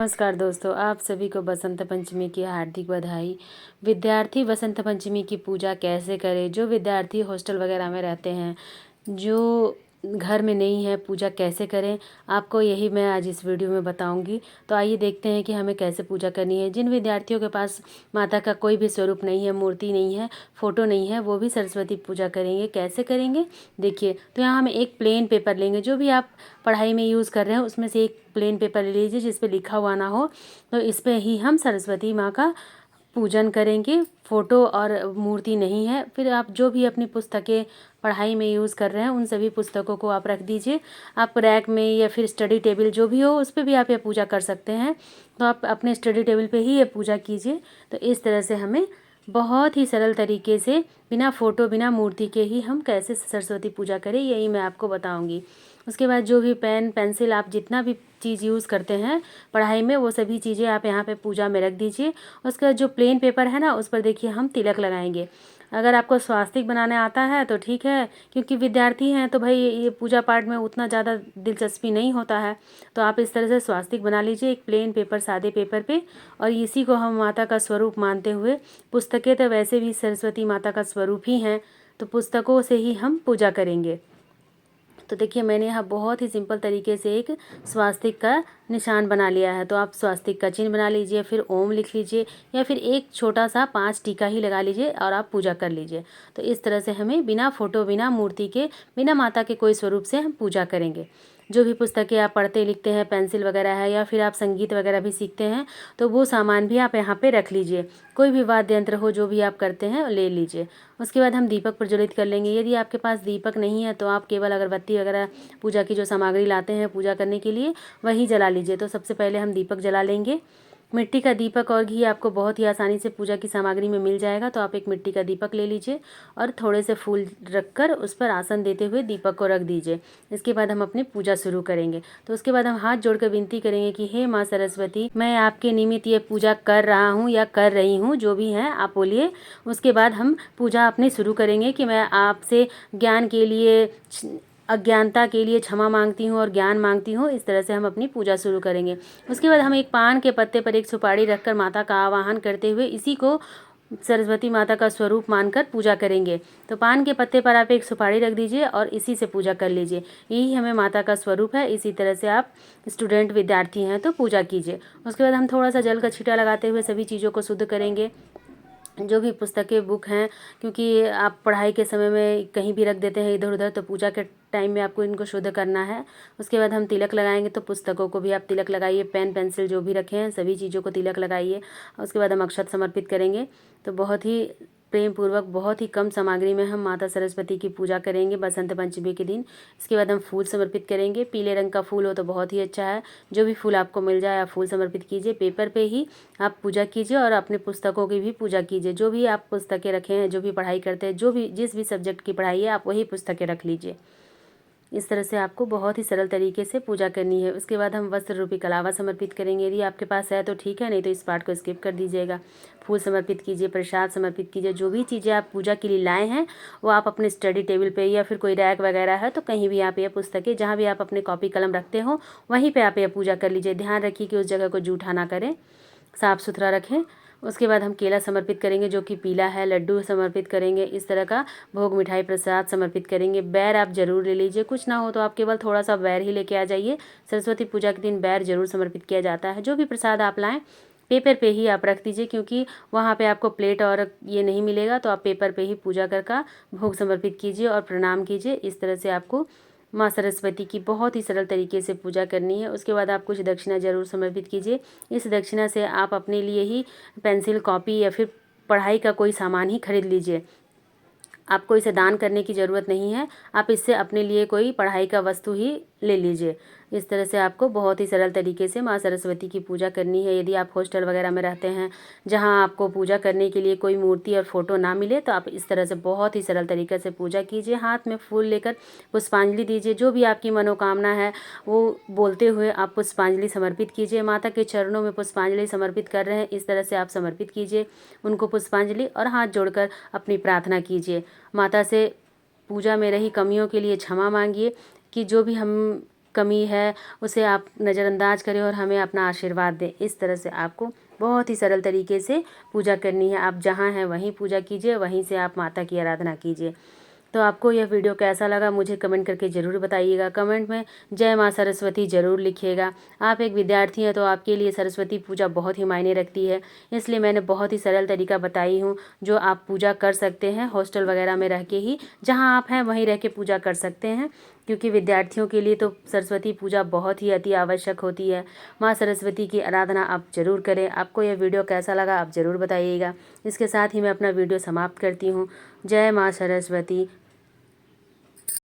नमस्कार दोस्तों, आप सभी को बसंत पंचमी की हार्दिक बधाई। विद्यार्थी बसंत पंचमी की पूजा कैसे करें? जो विद्यार्थी हॉस्टल वगैरह में रहते हैं, जो घर में नहीं है, पूजा कैसे करें, आपको यही मैं आज इस वीडियो में बताऊंगी। तो आइए देखते हैं कि हमें कैसे पूजा करनी है। जिन विद्यार्थियों के पास माता का कोई भी स्वरूप नहीं है, मूर्ति नहीं है, फ़ोटो नहीं है, वो भी सरस्वती पूजा करेंगे। कैसे करेंगे देखिए। तो यहाँ हम एक प्लेन पेपर लेंगे, जो भी आप पढ़ाई में यूज़ कर रहे हैं उसमें से एक प्लेन पेपर ले लीजिए जिस पे लिखा हुआ ना हो। तो इस पे ही हम सरस्वती माँ का पूजन करेंगे। फ़ोटो और मूर्ति नहीं है, फिर आप जो भी अपनी पुस्तकें पढ़ाई में यूज़ कर रहे हैं उन सभी पुस्तकों को आप रख दीजिए। आप रैक में या फिर स्टडी टेबल जो भी हो उस पे भी आप ये पूजा कर सकते हैं। तो आप अपने स्टडी टेबल पे ही ये पूजा कीजिए। तो इस तरह से हमें बहुत ही सरल तरीके से बिना फ़ोटो बिना मूर्ति के ही हम कैसे सरस्वती पूजा करें, यही मैं आपको बताऊंगी। उसके बाद जो भी पेन पेंसिल आप जितना भी चीज़ यूज़ करते हैं पढ़ाई में, वो सभी चीज़ें आप यहाँ पे पूजा में रख दीजिए। उसके बाद जो प्लेन पेपर है ना, उस पर देखिए हम तिलक लगाएंगे। अगर आपको स्वास्तिक बनाने आता है तो ठीक है, क्योंकि विद्यार्थी हैं तो भाई ये पूजा पाठ में उतना ज़्यादा दिलचस्पी नहीं होता है। तो आप इस तरह से स्वास्तिक बना लीजिए एक प्लेन पेपर, सादे पेपर पे। और इसी को हम माता का स्वरूप मानते हुए, पुस्तकें तो वैसे भी सरस्वती माता का स्वरूप ही हैं, तो पुस्तकों से ही हम पूजा करेंगे। तो देखिए मैंने यहाँ बहुत ही सिंपल तरीके से एक स्वास्तिक का निशान बना लिया है। तो आप स्वास्तिक का चिन्ह बना लीजिए, फिर ओम लिख लीजिए, या फिर एक छोटा सा 5 टीका ही लगा लीजिए और आप पूजा कर लीजिए। तो इस तरह से हमें बिना फ़ोटो बिना मूर्ति के बिना माता के कोई स्वरूप से हम पूजा करेंगे। जो भी पुस्तकें आप पढ़ते लिखते हैं, पेंसिल वगैरह है, या फिर आप संगीत वगैरह भी सीखते हैं, तो वो सामान भी आप यहाँ पे रख लीजिए। कोई भी वाद्य यंत्र हो जो भी आप करते हैं ले लीजिए। उसके बाद हम दीपक प्रज्वलित कर लेंगे। यदि आपके पास दीपक नहीं है तो आप केवल अगरबत्ती वगैरह पूजा की जो सामग्री लाते हैं पूजा करने के लिए वही जला लीजिए। तो सबसे पहले हम दीपक जला लेंगे। मिट्टी का दीपक और घी आपको बहुत ही आसानी से पूजा की सामग्री में मिल जाएगा। तो आप एक मिट्टी का दीपक ले लीजिए और थोड़े से फूल रखकर उस पर आसन देते हुए दीपक को रख दीजिए। इसके बाद हम अपनी पूजा शुरू करेंगे। तो उसके बाद हम हाथ जोड़कर विनती करेंगे कि हे माँ सरस्वती, मैं आपके निमित्त ये पूजा कर रहा हूँ या कर रही हूँ, जो भी हैं आप बोलिए। उसके बाद हम पूजा अपनी शुरू करेंगे कि मैं आपसे ज्ञान के लिए, अज्ञानता के लिए क्षमा मांगती हूँ और ज्ञान मांगती हूँ। इस तरह से हम अपनी पूजा शुरू करेंगे। उसके बाद हम एक पान के पत्ते पर एक सुपारी रखकर माता का आवाहन करते हुए इसी को सरस्वती माता का स्वरूप मानकर पूजा करेंगे। तो पान के पत्ते पर आप एक सुपारी रख दीजिए और इसी से पूजा कर लीजिए। यही हमें माता का स्वरूप है। इसी तरह से आप स्टूडेंट विद्यार्थी हैं तो पूजा कीजिए। उसके बाद हम थोड़ा सा जल का छींटा लगाते हुए सभी चीज़ों को शुद्ध करेंगे। जो भी पुस्तकें बुक हैं, क्योंकि आप पढ़ाई के समय में कहीं भी रख देते हैं इधर उधर, तो पूजा के टाइम में आपको इनको शुद्ध करना है। उसके बाद हम तिलक लगाएंगे। तो पुस्तकों को भी आप तिलक लगाइए, पेन पेंसिल जो भी रखे हैं सभी चीज़ों को तिलक लगाइए। उसके बाद हम अक्षत समर्पित करेंगे। तो बहुत ही प्रेम पूर्वक, बहुत ही कम सामग्री में हम माता सरस्वती की पूजा करेंगे बसंत पंचमी के दिन। इसके बाद हम फूल समर्पित करेंगे। पीले रंग का फूल हो तो बहुत ही अच्छा है। जो भी फूल आपको मिल जाए आप फूल समर्पित कीजिए। पेपर पे ही आप पूजा कीजिए और अपने पुस्तकों की भी पूजा कीजिए। जो भी आप पुस्तकें रखे हैं, जो भी पढ़ाई करते हैं, जो भी जिस भी सब्जेक्ट की पढ़ाई है, आप वही पुस्तकें रख लीजिए। इस तरह से आपको बहुत ही सरल तरीके से पूजा करनी है। उसके बाद हम वस्त्र रूपी कलावा समर्पित करेंगे। यदि आपके पास है तो ठीक है, नहीं तो इस पार्ट को स्किप कर दीजिएगा। फूल समर्पित कीजिए, प्रसाद समर्पित कीजिए। जो भी चीज़ें आप पूजा के लिए लाए हैं वो आप अपने स्टडी टेबल पे या फिर कोई रैक वगैरह है तो कहीं भी आप ये पुस्तकें, जहाँ भी आप अपने कॉपी कलम रखते हो वहीं पर आप ये पूजा कर लीजिए। ध्यान रखिए कि उस जगह को जूठा ना करें, साफ़ सुथरा रखें। उसके बाद हम केला समर्पित करेंगे जो कि पीला है, लड्डू समर्पित करेंगे। इस तरह का भोग मिठाई प्रसाद समर्पित करेंगे। बैर आप जरूर ले लीजिए, कुछ ना हो तो आप केवल थोड़ा सा बैर ही लेके आ जाइए। सरस्वती पूजा के दिन बैर जरूर समर्पित किया जाता है। जो भी प्रसाद आप लाएं पेपर पे ही आप रख दीजिए, क्योंकि वहाँ पे आपको प्लेट और ये नहीं मिलेगा। तो आप पेपर पे ही पूजा कर का भोग समर्पित कीजिए और प्रणाम कीजिए। इस तरह से आपको माँ सरस्वती की बहुत ही सरल तरीके से पूजा करनी है। उसके बाद आप कुछ दक्षिणा जरूर समर्पित कीजिए। इस दक्षिणा से आप अपने लिए ही पेंसिल, कॉपी या फिर पढ़ाई का कोई सामान ही खरीद लीजिए। आपको इसे दान करने की ज़रूरत नहीं है। आप इससे अपने लिए कोई पढ़ाई का वस्तु ही ले लीजिए। इस तरह से आपको बहुत ही सरल तरीके से माँ सरस्वती की पूजा करनी है। यदि आप हॉस्टल वगैरह में रहते हैं जहाँ आपको पूजा करने के लिए कोई मूर्ति और फोटो ना मिले, तो आप इस तरह से बहुत ही सरल तरीके से पूजा कीजिए। हाथ में फूल लेकर पुष्पांजलि दीजिए। जो भी आपकी मनोकामना है वो बोलते हुए आप पुष्पांजलि समर्पित कीजिए। माता के चरणों में पुष्पांजलि समर्पित कर रहे हैं, इस तरह से आप समर्पित कीजिए उनको पुष्पांजलि और हाथ जोड़कर अपनी प्रार्थना कीजिए। माता से पूजा में रही कमियों के लिए क्षमा मांगिए कि जो भी हम कमी है उसे आप नज़रअंदाज करें और हमें अपना आशीर्वाद दें। इस तरह से आपको बहुत ही सरल तरीके से पूजा करनी है। आप जहाँ हैं वहीं पूजा कीजिए, वहीं से आप माता की आराधना कीजिए। तो आपको यह वीडियो कैसा लगा मुझे कमेंट करके ज़रूर बताइएगा। कमेंट में जय माँ सरस्वती ज़रूर लिखिएगा। आप एक विद्यार्थी हैं तो आपके लिए सरस्वती पूजा बहुत ही मायने रखती है, इसलिए मैंने बहुत ही सरल तरीका बताई हूँ जो आप पूजा कर सकते हैं हॉस्टल वगैरह में रह के ही। जहाँ आप हैं वहीं रह के पूजा कर सकते हैं, क्योंकि विद्यार्थियों के लिए तो सरस्वती पूजा बहुत ही अति आवश्यक होती है। माँ सरस्वती की आराधना आप ज़रूर करें। आपको यह वीडियो कैसा लगा आप ज़रूर बताइएगा। इसके साथ ही मैं अपना वीडियो समाप्त करती हूँ। जय माँ सरस्वती।